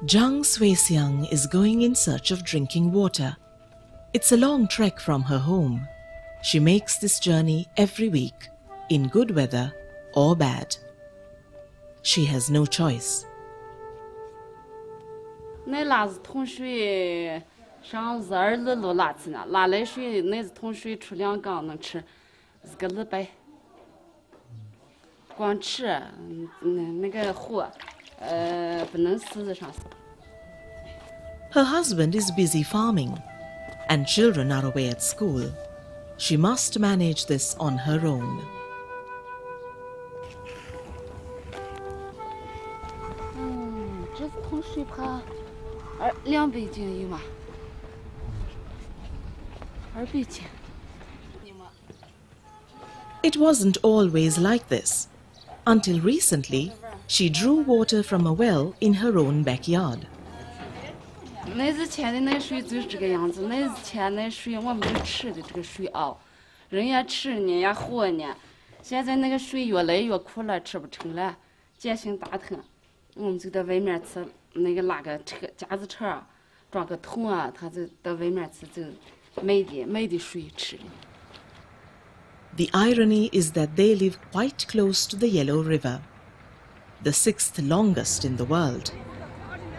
Zhang Suixiang is going in search of drinking water. It's a long trek from her home. She makes this journey every week, in good weather or bad. She has no choice. 那拉是通水，上12路拉去呢，拉来水那是通水出2缸能吃1个礼拜。光吃，那个货，不能死上。 Her husband is busy farming, and children are away at school. She must manage this on her own. It wasn't always like this. Until recently, she drew water from a well in her own backyard. 那之前的那水就是这个样子，那之前那水我们就吃的这个水熬，人也吃呢也喝呢。现在那个水越来越苦了，吃不成了，碱性大疼。我们就在外面吃，那个拉个车夹子车，装个桶啊，他就到外面吃，就买的水吃的。 The irony is that they live quite close to the Yellow River, the 6th longest in the world.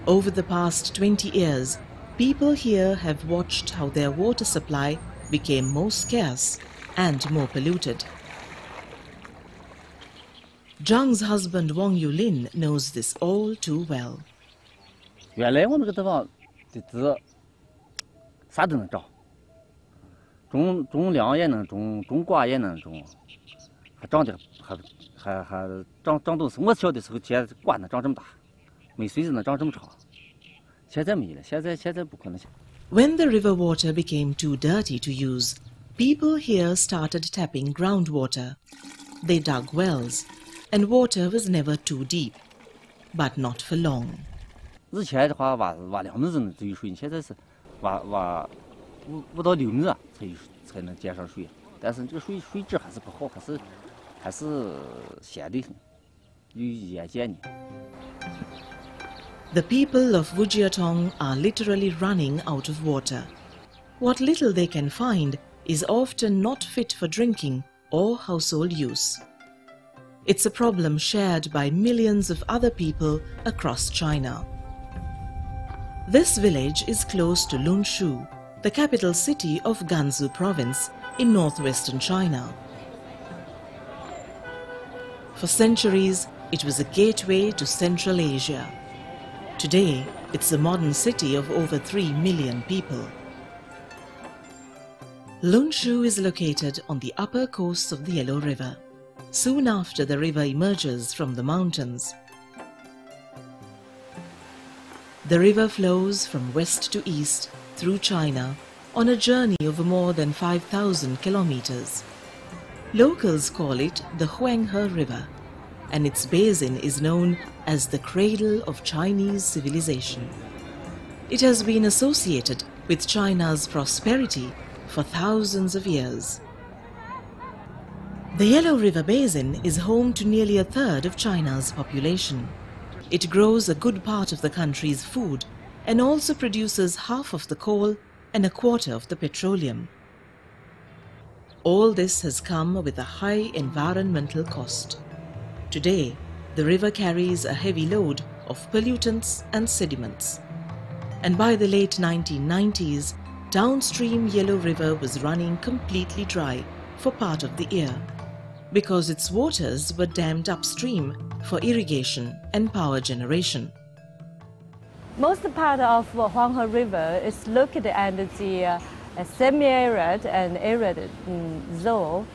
Over the past 20 years, people here have watched how their water supply became more scarce and more polluted. Zhang's husband Wang Yulin knows this all too well. 原来我们这个地方的籽啥都能长，种粮也能种，种瓜也能种，还长得还长东西。我小的时候，现在瓜能长这么大，没穗子能长这么长。现在没了，现在不可能。 When the river water became too dirty to use, people here started tapping groundwater. They dug wells, and water was never too deep, but not for long. 以前的话挖2米子才有水，现在是挖5到6米才能接上水。但是这个水质还是不好，还是咸的很，有盐碱的。 The people of Wujiatong are literally running out of water. What little they can find is often not fit for drinking or household use. It's a problem shared by millions of other people across China. This village is close to Lunshu, the capital city of Gansu province in northwestern China. For centuries, it was a gateway to Central Asia. Today, it's a modern city of over 3 million people. Lunshu is located on the upper course of the Yellow River, soon after the river emerges from the mountains. The river flows from west to east through China on a journey of more than 5,000 kilometers. Locals call it the Huanghe River, and its basin is known as the cradle of Chinese civilization. It has been associated with China's prosperity for thousands of years. The Yellow River Basin is home to nearly 1/3 of China's population. It grows a good part of the country's food and also produces half of the coal and 1/4 of the petroleum. All this has come with a high environmental cost. Today, the river carries a heavy load of pollutants and sediments. And by the late 1990s, downstream Yellow River was running completely dry for part of the year, because its waters were dammed upstream for irrigation and power generation. Most part of Huanghe River is located under the semi-arid and arid zone.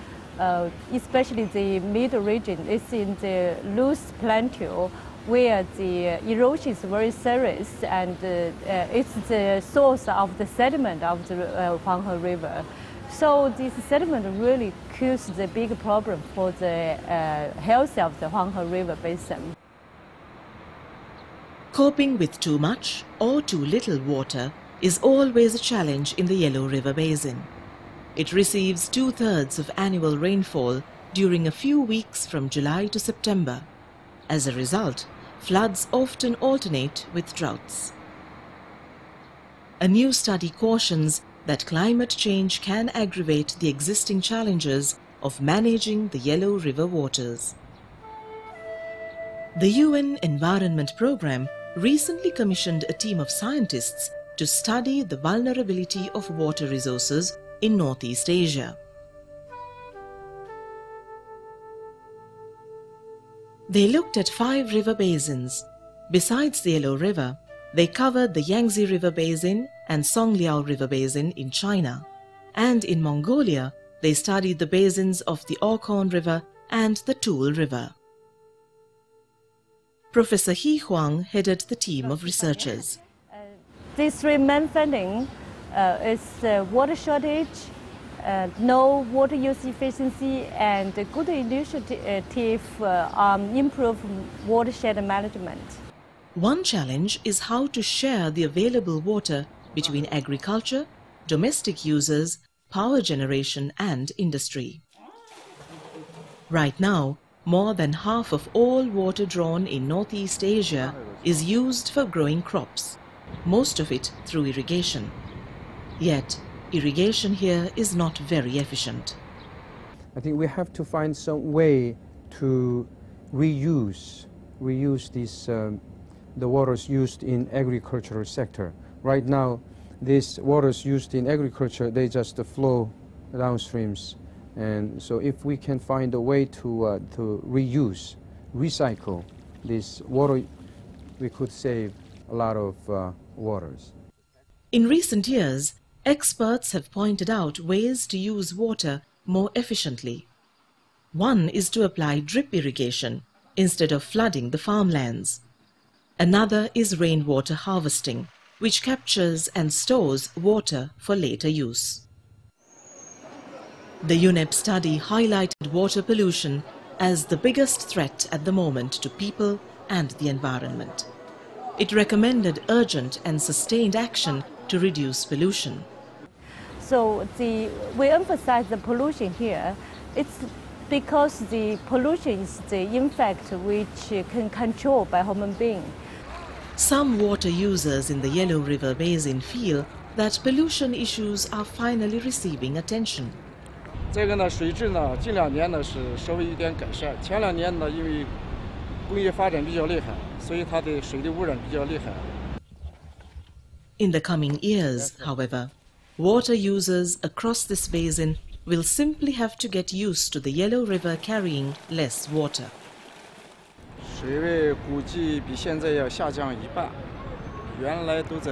Especially the middle region is in the loose plateau where the erosion is very serious, and it's the source of the sediment of the Huanghe River. So this sediment really causes the big problem for the health of the Huanghe River basin. Coping with too much or too little water is always a challenge in the Yellow River Basin. It receives 2/3 of annual rainfall during a few weeks from July to September. As a result, floods often alternate with droughts. A new study cautions that climate change can aggravate the existing challenges of managing the Yellow River waters. The UN Environment Programme recently commissioned a team of scientists to study the vulnerability of water resources in Northeast Asia. They looked at 5 river basins. Besides the Yellow River, they covered the Yangtze River Basin and Songliao River Basin in China, and in Mongolia they studied the basins of the Orkhon River and the Toul River. Professor He Huang headed the team of researchers. These 3 main findings is water shortage, no water use efficiency, and good initiative on improved watershed management. One challenge is how to share the available water between agriculture, domestic users, power generation and industry. Right now, more than half of all water drawn in Northeast Asia is used for growing crops, most of it through irrigation. Yet, irrigation here is not very efficient. I think we have to find some way to reuse these the waters used in agricultural sector. Right now, these waters used in agriculture, they just flow downstreams. And so if we can find a way to reuse, recycle this water, we could save a lot of waters. In recent years, experts have pointed out ways to use water more efficiently. One is to apply drip irrigation instead of flooding the farmlands. Another is rainwater harvesting, which captures and stores water for later use. The UNEP study highlighted water pollution as the biggest threat at the moment to people and the environment. It recommended urgent and sustained action to reduce pollution. So we emphasize the pollution here. It's because the pollution is the impact which can control by human being. Some water users in the Yellow River Basin feel that pollution issues are finally receiving attention. 这个呢，水质呢，近2年呢是稍微有点改善。前2年呢，因为工业发展比较厉害，所以它的水的污染比较厉害。In the coming years, however, water users across this basin will simply have to get used to the Yellow River carrying less water. 水位估计比现在要下降1半，原来都在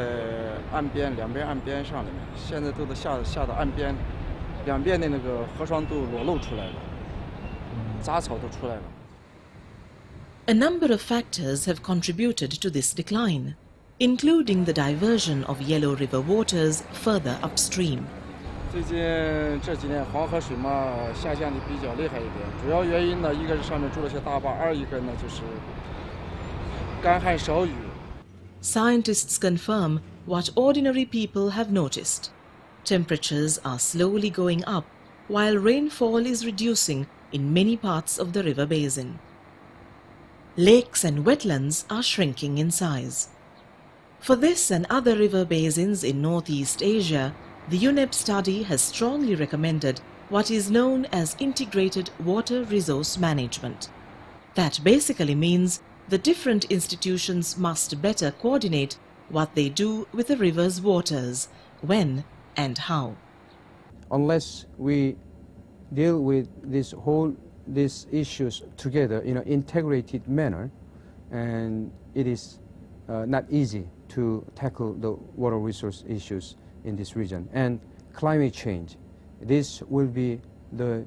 岸边2边岸边上的，现在都得下到岸边，2边的那个河床都裸露出来了，杂草都出来了。A number of factors have contributed to this decline, including the diversion of Yellow River waters further upstream. 最近这几年黄河水嘛下降的比较厉害一点，主要原因呢，一个是上面筑了些大坝，二一个呢就是干旱少雨。Scientists confirm what ordinary people have noticed. Temperatures are slowly going up, while rainfall is reducing in many parts of the river basin. Lakes and wetlands are shrinking in size. For this and other river basins in Northeast Asia, the UNEP study has strongly recommended what is known as integrated water resource management. That basically means the different institutions must better coordinate what they do with the river's waters, when and how. Unless we deal with these issues together in an integrated manner, and it is not easy to tackle the water resource issues in this region. And climate change, this will be the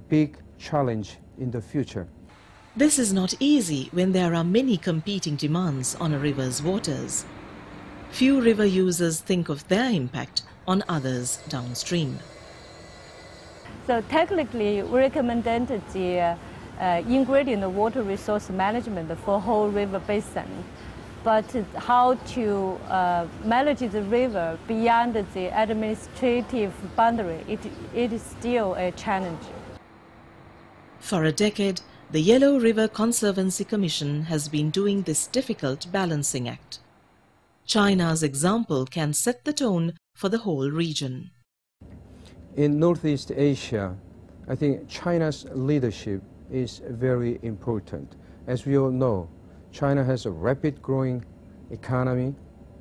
big challenge in the future. This is not easy when there are many competing demands on a river's waters. Few river users think of their impact on others downstream. So technically, we recommended the ingredient water resource management for whole river basin. But how to manage the river beyond the administrative boundary, it is still a challenge. For a decade, the Yellow River Conservancy Commission has been doing this difficult balancing act. China's example can set the tone for the whole region. In Northeast Asia, I think China's leadership is very important. As we all know, China has a rapid growing economy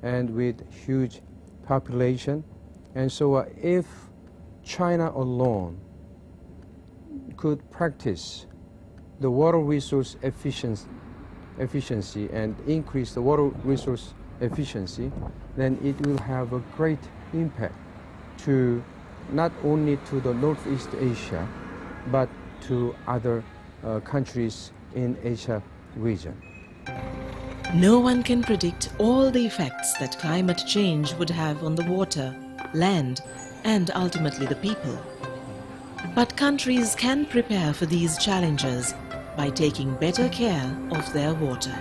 and with huge population. And so if China alone could practice the water resource efficiency and increase the water resource efficiency, then it will have a great impact to not only to the Northeast Asia, but to other countries in Asia region. No one can predict all the effects that climate change would have on the water, land, and ultimately the people. But countries can prepare for these challenges by taking better care of their water.